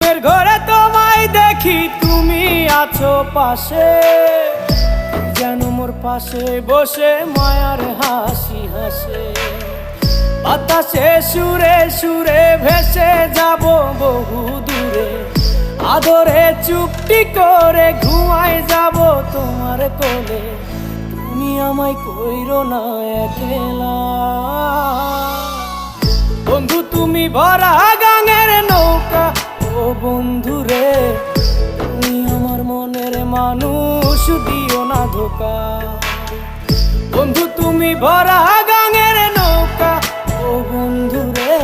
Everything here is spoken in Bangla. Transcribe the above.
ঘুমের ঘরে তোমায় দেখি, তুমি আছো পাশে, যেন মোর পাশে বসে মায়ার হাসি হাসে। বাতাসে সুরে সুরে ভেসে যাব বহু দূরে, আদরে চুপটি করে ঘুমায় যাব তোমার কোলে। তুমি আমায় কইরো না একলা বন্ধু, তুমি ভরা গাঙের নৌকা। ও বন্ধু রে, তুমি আমার মনের মানুষ, দিও না ধোকা। বন্ধু তুমি ভরা গাঙের নৌকা, ও বন্ধু রে।